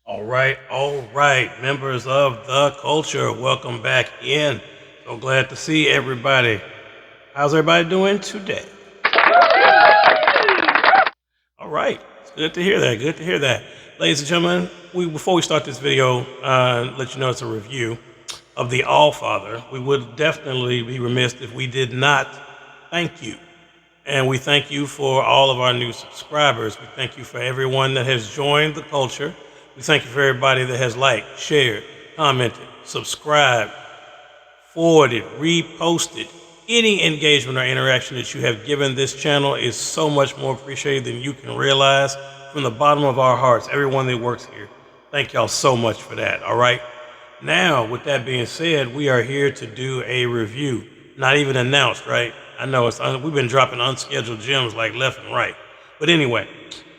All right, members of the culture, welcome back in. So glad to see everybody. How's everybody doing today? All right, it's good to hear that. Good to hear that, ladies and gentlemen. Before we start this video, let you know it's a review of the Allfather. We would definitely be remiss if we did not thank you. And we thank you for all of our new subscribers. We thank you for everyone that has joined the culture. We thank you for everybody that has liked, shared, commented, subscribed, forwarded, reposted. Any engagement or interaction that you have given this channel is so much more appreciated than you can realize. From the bottom of our hearts, everyone that works here, thank y'all so much for that. All right. Now, with that being said, we are here to do a review. Not even announced, right? I know we've been dropping unscheduled gems like left and right. But anyway,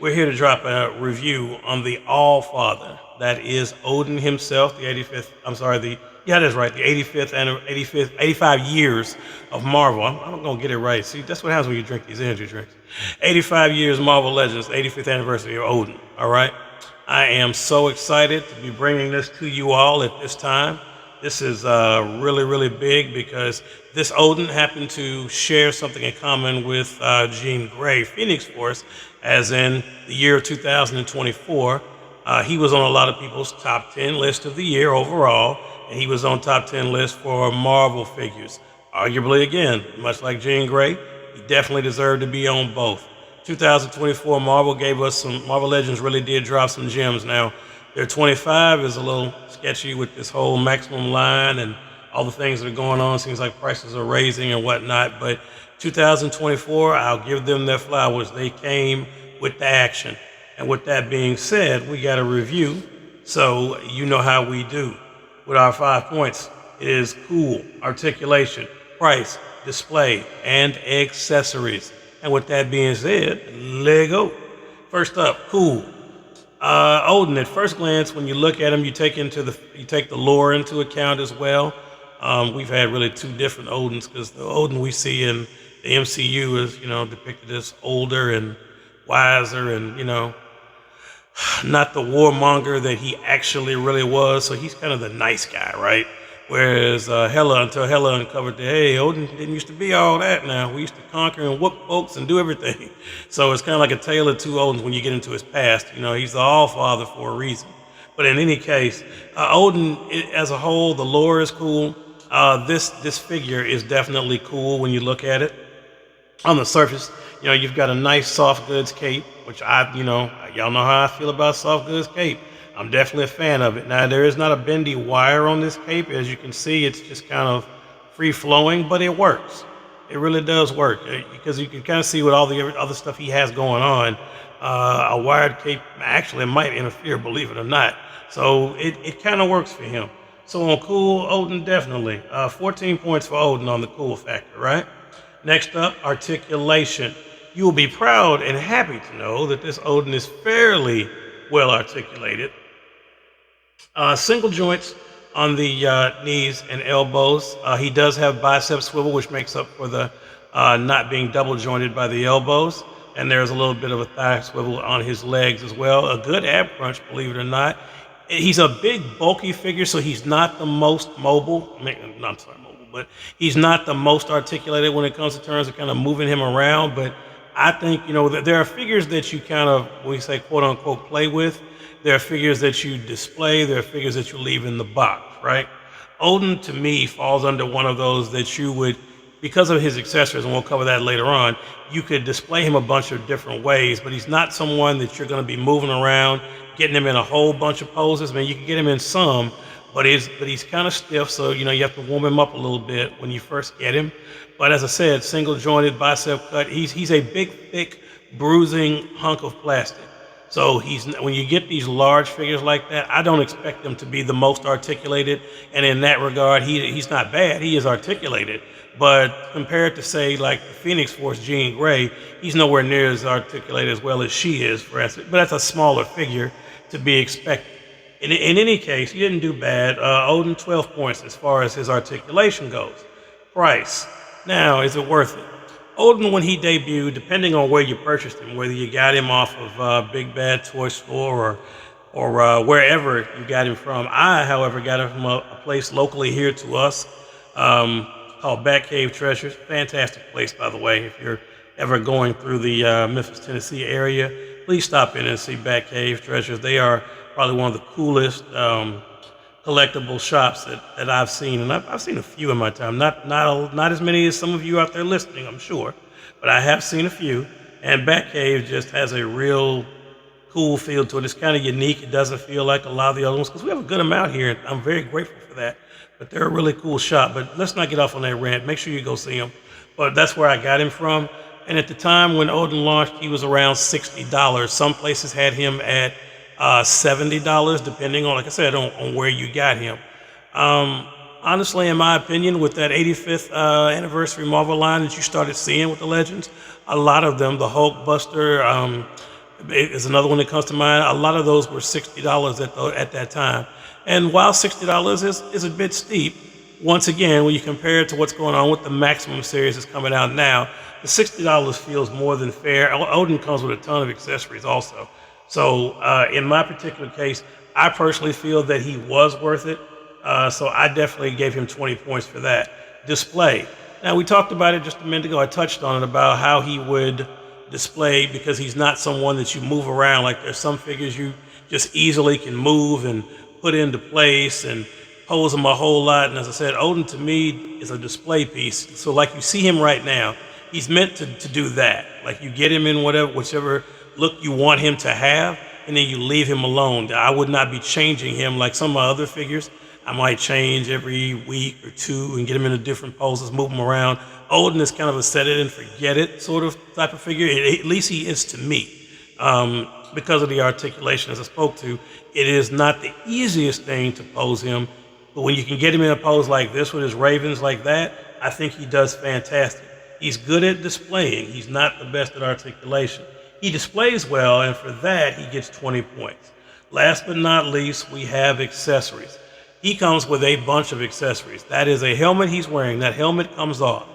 we're here to drop a review on the Allfather. That is Odin himself, the 85th, I'm sorry, that's right, the 85th and 85 years of Marvel. I'm going to get it right. See, that's what happens when you drink these energy drinks. 85 years Marvel Legends, 85th anniversary of Odin, all right? I am so excited to be bringing this to you all at this time. This is really, really big because this Odin happened to share something in common with Jean Grey, Phoenix Force, as in the year 2024. He was on a lot of people's top 10 list of the year overall, and he was on top 10 list for Marvel figures. Arguably, again, much like Jean Grey, he definitely deserved to be on both. 2024 Marvel gave us some, Marvel Legends really did drop some gems. Now, their 25 is a little sketchy with this whole maximum line and all the things that are going on. Seems like prices are raising and whatnot, but 2024, I'll give them their flowers. They came with the action. And with that being said, we got a review, so you know how we do. With our 5 points, it is cool, articulation, price, display, and accessories. And with that being said, let go. First up, cool. Odin. At first glance, when you look at him, you take the lore into account as well. We've had really two different Odins because the Odin we see in the MCU is depicted as older and wiser and not the warmonger that he actually really was. So he's kind of the nice guy, right? Whereas until Hela uncovered that, hey, Odin didn't used to be all that now. We used to conquer and whoop folks and do everything. So it's kind of like a tale of two Odins when you get into his past. He's the Allfather for a reason. But in any case, Odin as a whole, the lore is cool. This figure is definitely cool when you look at it. On the surface, you've got a nice soft goods cape, which y'all know how I feel about soft goods cape. I'm definitely a fan of it. Now, there is not a bendy wire on this cape. As you can see, it's just kind of free-flowing, but it works. It really does work because you can kind of see with all the other stuff he has going on, a wired cape actually might interfere, believe it or not. So it kind of works for him. So on cool, Odin definitely. 14 points for Odin on the cool factor, right? Next up, articulation. You will be proud and happy to know that this Odin is fairly well articulated. Single joints on the knees and elbows. He does have bicep swivel, which makes up for the not being double jointed by the elbows. And there's a little bit of a thigh swivel on his legs as well. A good ab crunch, believe it or not. He's a big, bulky figure, so he's not the most mobile. I'm sorry, mobile, but he's not the most articulated when it comes to terms of kind of moving him around. But I think, there are figures that you kind of, when we say quote unquote, play with. There are figures that you display. There are figures that you leave in the box, right? Odin, to me, falls under one of those that you would, because of his accessories, and we'll cover that later on, you could display him a bunch of different ways, but he's not someone that you're going to be moving around, getting him in a whole bunch of poses. I mean, you can get him in some, but he's kind of stiff, so you have to warm him up a little bit when you first get him. But as I said, single jointed, bicep cut. He's a big, thick, bruising hunk of plastic. So when you get these large figures like that, I don't expect them to be the most articulated. And in that regard, he's not bad. He is articulated. But compared to, say, like the Phoenix Force Jean Grey, he's nowhere near as articulated as well as she is, for instance. But that's a smaller figure to be expected. In any case, he didn't do bad. Odin, 12 points as far as his articulation goes. Price. Now, is it worth it? Odin, when he debuted, depending on where you purchased him, whether you got him off of Big Bad Toy Store or wherever you got him from. I, however, got him from a place locally here to us called Batcave Treasures. Fantastic place, by the way. If you're ever going through the Memphis, Tennessee area, please stop in and see Batcave Treasures. They are probably one of the coolest collectible shops that I've seen, and I've seen a few in my time. Not as many as some of you out there listening, I'm sure, but I have seen a few. And Batcave just has a real cool feel to it. It's kind of unique. It doesn't feel like a lot of the other ones because we have a good amount here, and I'm very grateful for that. But they're a really cool shop. But let's not get off on that rant. Make sure you go see them. But that's where I got him from. And at the time when Odin launched, he was around $60. Some places had him at $70, depending on, like I said, on where you got him. Honestly, in my opinion, with that 85th anniversary Marvel line that you started seeing with the Legends, a lot of them, the Hulk Buster is another one that comes to mind. A lot of those were $60 at that time. And while $60 is a bit steep, once again, when you compare it to what's going on with the Maximum series that's coming out now, the $60 feels more than fair. Odin comes with a ton of accessories also. So in my particular case, I personally feel that he was worth it. So I definitely gave him 20 points for that. Display. Now, we talked about it just a minute ago. I touched on it about how he would display because he's not someone that you move around. Like there's some figures you just easily can move and put into place and pose them a whole lot. And as I said, Odin to me is a display piece. So like you see him right now, he's meant to do that. Like you get him in whichever look you want him to have, and then you leave him alone. I would not be changing him like some of my other figures. I might change every week or two and get him into different poses, move him around. Odin is kind of a set it and forget it sort of type of figure. At least he is to me. Because of the articulation, as I spoke to, it is not the easiest thing to pose him. But when you can get him in a pose like this with his ravens like that, I think he does fantastic. He's good at displaying. He's not the best at articulation. He displays well, and for that, he gets 20 points. Last but not least, we have accessories. He comes with a bunch of accessories. That is a helmet he's wearing. That helmet comes off.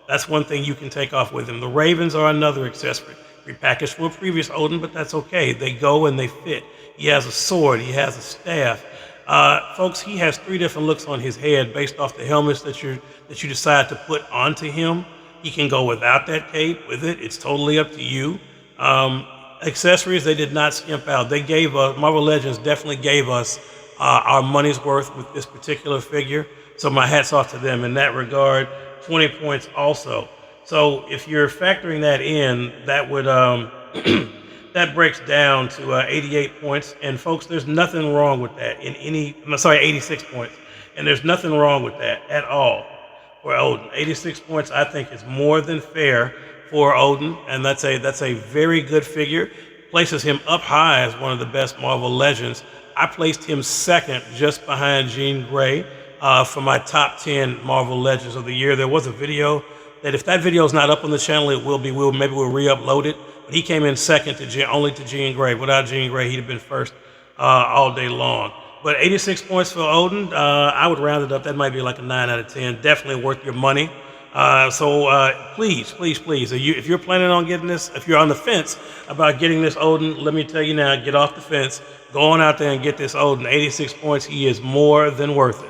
That's one thing you can take off with him. The ravens are another accessory. Repackaged from a previous Odin, but that's okay. They go and they fit. He has a sword. He has a staff. Folks, he has 3 different looks on his head based off the helmets that you decide to put onto him. He can go without that cape with it. It's totally up to you. Accessories, they did not skimp out. They gave us, Marvel Legends definitely gave us our money's worth with this particular figure. So my hat's off to them in that regard. 20 points also. So if you're factoring that in, that would that breaks down to 88 points. And folks, there's nothing wrong with that 86 points. And there's nothing wrong with that at all for Odin. 86 points, I think, is more than fair for Odin, and that's a very good figure. Places him up high as one of the best Marvel Legends. I placed him second, just behind Jean Grey, for my top 10 Marvel Legends of the year. There was a video that, if that video is not up on the channel, it will be. Maybe we'll re-upload it. But he came in second only to Jean Grey. Without Jean Grey, he'd have been first all day long. But 86 points for Odin, I would round it up. That might be like a 9 out of 10. Definitely worth your money. Please, if you're planning on getting this, if you're on the fence about getting this Odin, let me tell you now, get off the fence. Go on out there and get this Odin. 86 points, he is more than worth it.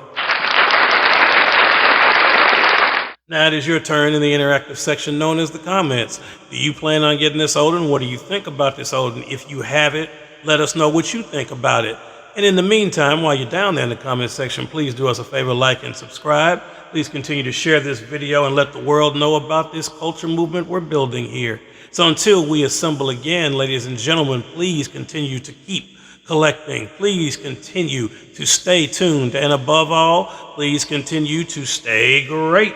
Now it is your turn in the interactive section known as the comments. Do you plan on getting this Odin? What do you think about this Odin? If you have it, let us know what you think about it. And in the meantime, while you're down there in the comment section, please do us a favor, like and subscribe. Please continue to share this video and let the world know about this culture movement we're building here. So until we assemble again, ladies and gentlemen, please continue to keep collecting. Please continue to stay tuned. And above all, please continue to stay great.